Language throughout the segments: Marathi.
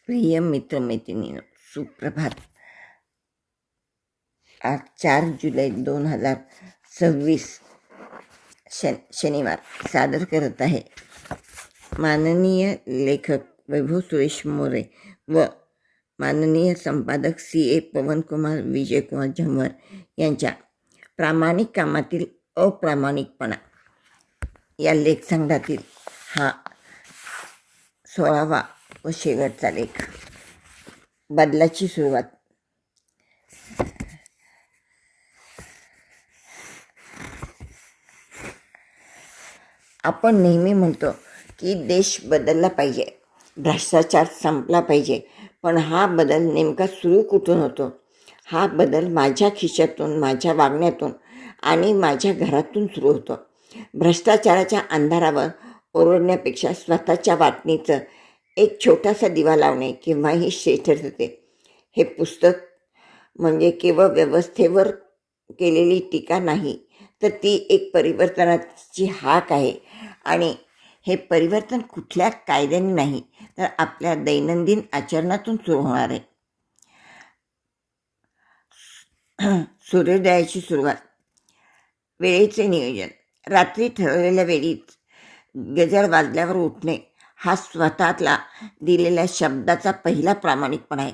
प्रिय मित्रमैत्रिणींनो, सुप्रभात. आज 4 जुलै 2026 शनिवार सादर करत आहे माननीय लेखक वैभव सुरेश मोरे व माननीय संपादक CA पवनकुमार विजयकुमार झंवर यांच्या प्रामाणिक कामातील अप्रामाणिकपणा या लेखसंग्रहातील हा 16वा व शेवटचा लेख. बदलाची सुरुवात. आपण नेहमी म्हणतो की देश बदलला पाहिजे, भ्रष्टाचार संपला पाहिजे, पण हा बदल नेमका सुरू कुठून होतो? हा बदल माझ्या खिशातून, माझ्या वागण्यातून आणि माझ्या घरातून सुरू होतो. भ्रष्टाचाराच्या अंधारावर ओरडण्यापेक्षा स्वतःच्या वाटणीचं एक छोटासा दिवा लावणे केव्हाही श्रेष्ठ ठरते. हे पुस्तक म्हणजे केवळ व्यवस्थेवर केलेली टीका नाही, तर ती एक परिवर्तनाची हाक आहे. आणि हे परिवर्तन कुठल्या कायद्याने नाही, तर आपल्या दैनंदिन आचरणातून सुरू होणार आहे. सूर्योदयाची सुरुवात. वेळेचे नियोजन. रात्री ठरवलेल्या वेळीच गजर वाजल्यावर उठणे हा स्वतःला दिलेल्या शब्दाचा पहिला प्रामाणिकपणा आहे.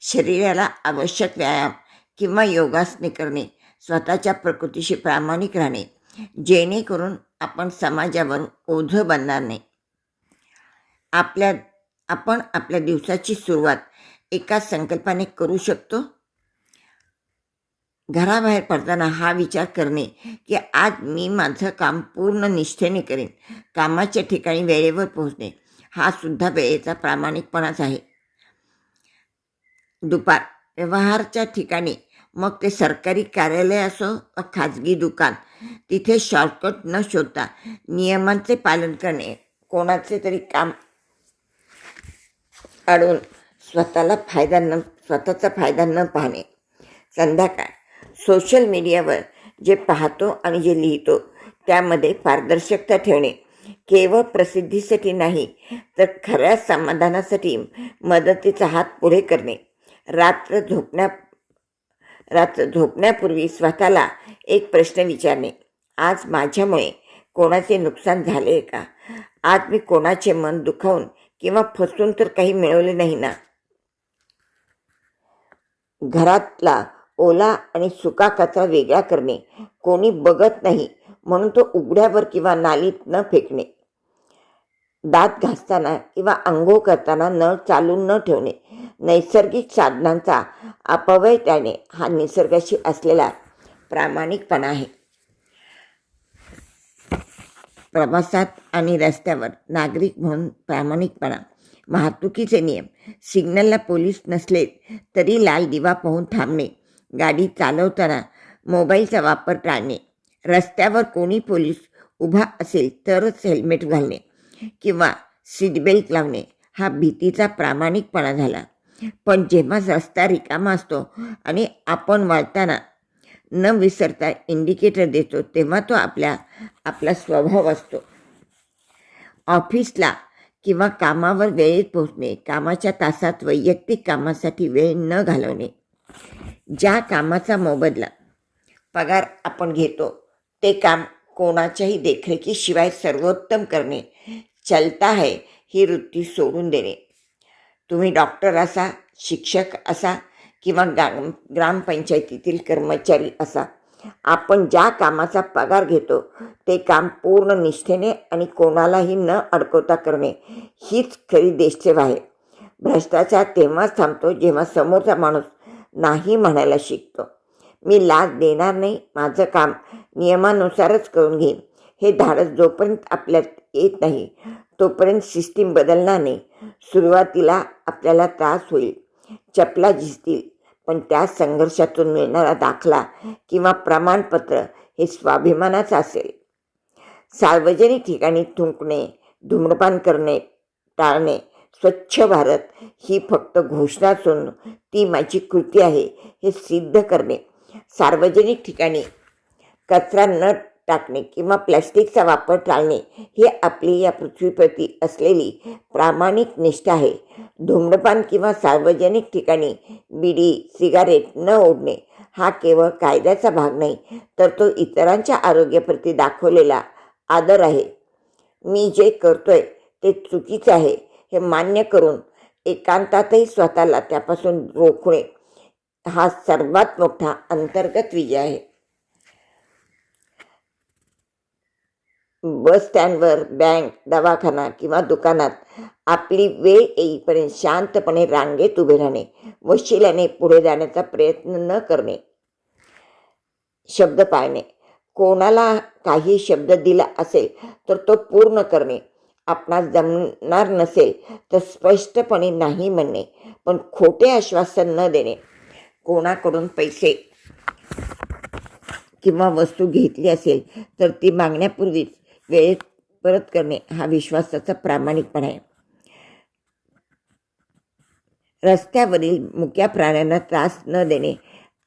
शरीराला आवश्यक व्यायाम किंवा योगासने करणे, स्वतःच्या प्रकृतीशी प्रामाणिक राहणे, जेणेकरून आपण समाजावर ओझं बनणार नाही. आपण आपल्या दिवसाची सुरुवात एका संकल्पाने करू शकतो. घराबाहेर पडताना हा विचार करणे की आज मी माझं काम पूर्ण निष्ठेने करेन. कामाच्या ठिकाणी वेळेवर पोहोचणे हा सुद्धा वेळेचा प्रामाणिकपणाच आहे. दुपार. व्यवहारच्या ठिकाणी, मग ते सरकारी कार्यालय असो वा खाजगी दुकान, तिथे शॉर्टकट न शोधता नियमांचे पालन करणे, कोणाचे तरी काम अडवून स्वतःचा फायदा न पाहणे. संध्याकाळ. सोशल मीडियावर जे पाहतो आणि जे लिहितो त्यामध्ये पारदर्शकता ठेवणे, केवळ प्रसिद्धीसाठी नाही तर खऱ्या समाधानासाठी मदतीचा हात पुढे करणे. रात्र झोपण्यापूर्वी स्वतःला एक प्रश्न विचारणे, आज माझ्यामुळे कोणाचे नुकसान झाले का? आज मी कोणाचे मन दुखावून किंवा फसवून तर काही मिळवले नाही ना? घरातला ओला आणि सुका कचरा वेगळा करणे, कोणी बघत नाही म्हणून तो उघड्यावर किंवा नालीत न फेकणे. दात घासताना किंवा अंघोळ करताना नळ चालू न ठेवणे. नैसर्गिक साधनांचा अपव्यय टाळणे हा निसर्गाशी असलेला प्रामाणिकपणा आहे. प्रवासात आणि रस्त्यावर नागरिक म्हणून प्रामाणिकपणा. वाहतुकीचे नियम. सिग्नलला पोलीस नसले तरी लाल दिवा पाहून थांबणे. गाडी चालवताना मोबाईलचा वापर टाळणे. रस्त्यावर कोणी पोलीस उभा असेल तरच हेल्मेट घालणे किंवा सीटबेल्ट लावणे हा भीतीचा प्रामाणिकपणा झाला. पण जेव्हा रस्ता रिकामा असतो आणि आपण वळताना न विसरता इंडिकेटर देतो, तेव्हा तो आपला स्वभाव असतो. ऑफिसला किंवा कामावर वेळेत पोहोचणे. कामाच्या तासात वैयक्तिक कामासाठी वेळ न घालवणे. ज्या कामाचा मोबदला पगार आपण घेतो ते काम कोणाच्याही देखरेखीशिवाय सर्वोत्तम करणे. चलता है ही वृत्ती सोडून देणे. तुम्ही डॉक्टर असा, शिक्षक असा किंवा ग्रामपंचायतीतील कर्मचारी असा, आपण ज्या कामाचा पगार घेतो ते काम पूर्ण निष्ठेने आणि कोणालाही न अडकवता करणे हीच खरी देशसेवा आहे. भ्रष्टाचार तेव्हाच थांबतो जेव्हा समोरचा माणूस नाही म्हणायला शिकतो. मी लाच देणार नाही, माझं काम नियमानुसारच करून घेईन, हे धाडस जोपर्यंत आपल्यात येत नाही तोपर्यंत सिस्टीम बदलणार नाही. सुरुवातीला आपल्याला त्रास होईल, चपला झिजतील, पण त्या संघर्षातून मिळणारा दाखला किंवा प्रमाणपत्र हे स्वाभिमानाचं असेल. सार्वजनिक ठिकाणी थुंकणे, धूम्रपान करणे टाळणे. स्वच्छ भारत ही फक्त घोषणा असून ती माझी कृती आहे हे सिद्ध करणे. सार्वजनिक ठिकाणी कचरा न टाकणे किंवा प्लॅस्टिकचा वापर टाळणे ही आपली या पृथ्वीप्रती असलेली प्रामाणिक निष्ठा आहे. धूम्रपान किंवा सार्वजनिक ठिकाणी बिडी सिगारेट न ओढणे हा केवळ कायद्याचा भाग नाही, तर तो इतरांच्या आरोग्याप्रती दाखवलेला आदर आहे. मी जे करतोय ते चुकीचं आहे हे मान्य करून एकांतातही स्वतःला त्यापासून रोखणे हा सर्वात मोठा अंतर्गत विजय आहे. बस स्टँडवर, बँक, दवाखाना किंवा दुकानात आपली वेळ येईपर्यंत शांतपणे रांगेत उभे राहणे, वशिल्याने पुढे जाण्याचा प्रयत्न न करणे. शब्द पाळणे. कोणाला काही शब्द दिला असेल तर तो पूर्ण करणे. आपणास जमणार नसेल तर स्पष्टपणे नाही म्हणणे, पण खोटे आश्वासन न देणे. कोणाकडून पैसे किंवा वस्तू घेतली असेल तर ती मागण्यापूर्वीच वेळेत परत करणे हा विश्वासाचा प्रामाणिकपणा आहे. रस्त्यावरील मुक्या प्राण्यांना त्रास न देणे.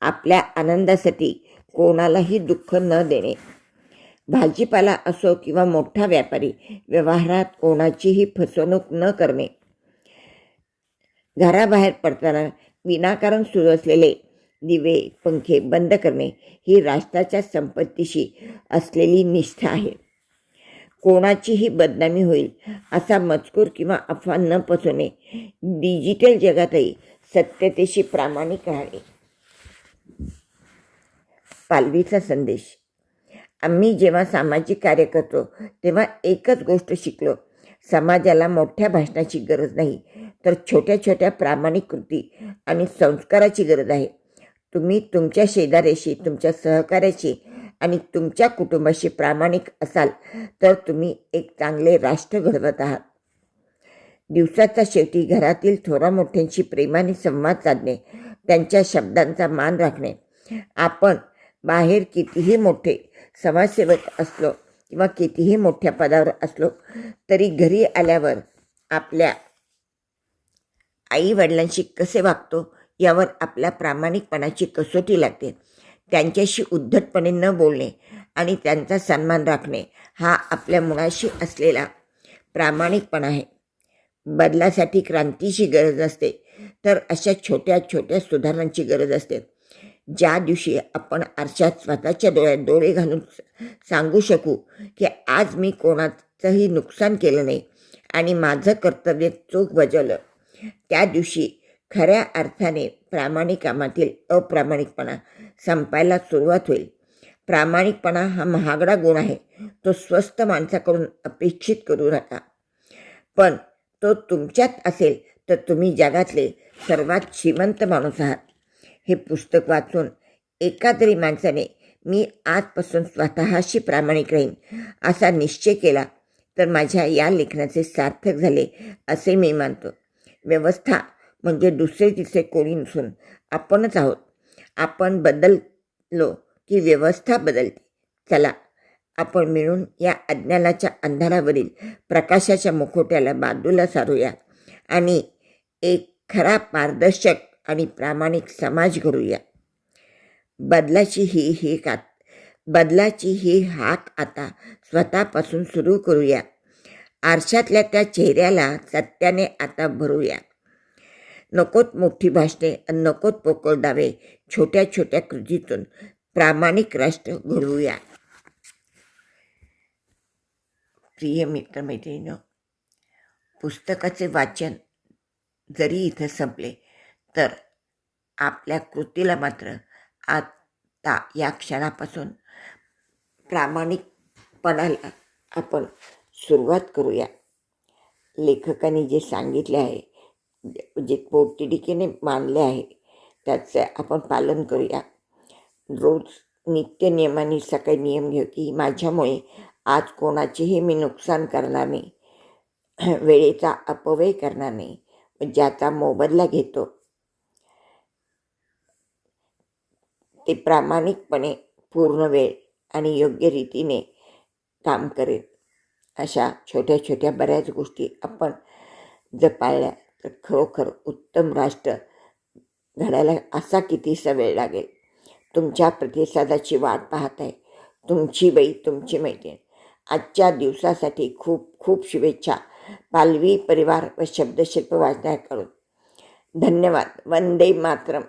आपल्या आनंदासाठी कोणालाही दुःख न देणे. भाजीपाला असो किंवा मोठा व्यापारी, व्यवहारात कोणाचीही फसवणूक न करणे. घराबाहेर पडताना विनाकारण सुरू असलेले दिवे पंखे बंद करणे ही राष्ट्राच्या संपत्तीशी असलेली निष्ठा आहे. कोणाचीही बदनामी होईल असा मजकूर किंवा अफवा न पसरवणे. डिजिटल जगातही सत्यतेशी प्रामाणिक राहणे. पालवीचा संदेश. आम्ही जेव्हा सामाजिक कार्य करतो तेव्हा एकच गोष्ट शिकलो, समाजाला मोठ्या भाषणाची गरज नाही, तर छोट्या छोट्या प्रामाणिक कृती आणि संस्काराची गरज आहे. तुम्ही तुमच्या शेजाऱ्याशी, तुमच्या सहकार्याशी आणि तुमच्या कुटुंबाशी प्रामाणिक असाल तर तुम्ही एक चांगले राष्ट्र घडवत आहात. दिवसाच्या शेवटी घरातील थोरा मोठ्यांशी प्रेमाने संवाद साधणे, त्यांच्या शब्दांचा मान राखणे. आपण बाहेर कितीही मोठे समाजसेवक असलो किंवा कितीही मोठ्या पदावर असलो तरी घरी आल्यावर आपल्या आई वडिलांशी कसे वागतो यावर आपल्या प्रामाणिकपणाची कसोटी लागते. त्यांच्याशी उद्धटपणे न बोलणे आणि त्यांचा सन्मान राखणे हा आपल्या मुळाशी असलेला प्रामाणिकपणा आहे. बदलासाठी क्रांतीची गरज असते, तर अशा छोट्या छोट्या सुधारणांची गरज असते. ज्या दिवशी आपण आरशात स्वतःच्या डोळ्यात डोळे घालून सांगू शकू की आज मी कोणाचंही नुकसान केलं नाही आणि माझं कर्तव्य चोख बजावलं, त्या दिवशी खऱ्या अर्थाने प्रामाणिक कामातील अप्रामाणिकपणा संपायला सुरुवात होईल. प्रामाणिकपणा हा महागडा गुण आहे. तो स्वस्त माणसाकडून अपेक्षित करू नका, पण तो तुमच्यात असेल तर तुम्ही जगातले सर्वात श्रीमंत माणूस आहात. हे पुस्तक वाचून एका तरी माणसाने मी आजपासून स्वतःशी प्रामाणिक राहीन असा निश्चय केला तर माझ्या या लेखनाचे सार्थक झाले असे मी मानतो. व्यवस्था म्हणजे दुसरे तिसरे कोणी नसून आपणच आहोत. आपण बदललो की व्यवस्था बदलते. चला आपण मिळून या अज्ञानाच्या अंधारावरील प्रकाशाच्या मुखोट्याला बाजूला सारूया आणि एक खरा पारदर्शक आणि प्रामाणिक समाज घडूया. बदलाची ही हाक आता स्वतःपासून सुरू करूया. आरशातल्या त्या चेहऱ्याला सत्याने आता भरूया. नकोत मोठी भाषणे, नकोत पोकळ दावे. छोट्या छोट्या कृतीतून प्रामाणिक राष्ट्र घडवूया. प्रिय मित्रमैत्रिणींनो, पुस्तकाचे वाचन जरी इथं संपले तर आपल्या कृतीला मात्र आता या क्षणापासून प्रामाणिकपणाला आपण सुरुवात करूया. लेखकांनी जे सांगितले आहे, जे पोटतिडकीने मानले आहे, त्याचं आपण पालन करूया. रोज नित्य नियमाने सकाळी नियम घेऊ की माझ्यामुळे आज कोणाचेही मी नुकसान करणार नाही, वेळेचा अपव्यय करणार नाही. ज्याचा मोबदला घेतो ते प्रामाणिकपणे पूर्ण वेळ आणि योग्य रीतीने काम करेल. अशा छोट्या छोट्या बऱ्याच गोष्टी आपण जर पाळल्या तर खरोखर उत्तम राष्ट्र घडायला असा कितीसा वेळ लागेल. तुमच्या प्रतिसादाची वाट पाहत आहे. तुमची बाई, तुमची मैत्रीण. आजच्या दिवसासाठी खूप खूप शुभेच्छा. पालवी परिवार व शब्दशिल्प वाचण्याकडून. धन्यवाद. वंदे मातरम.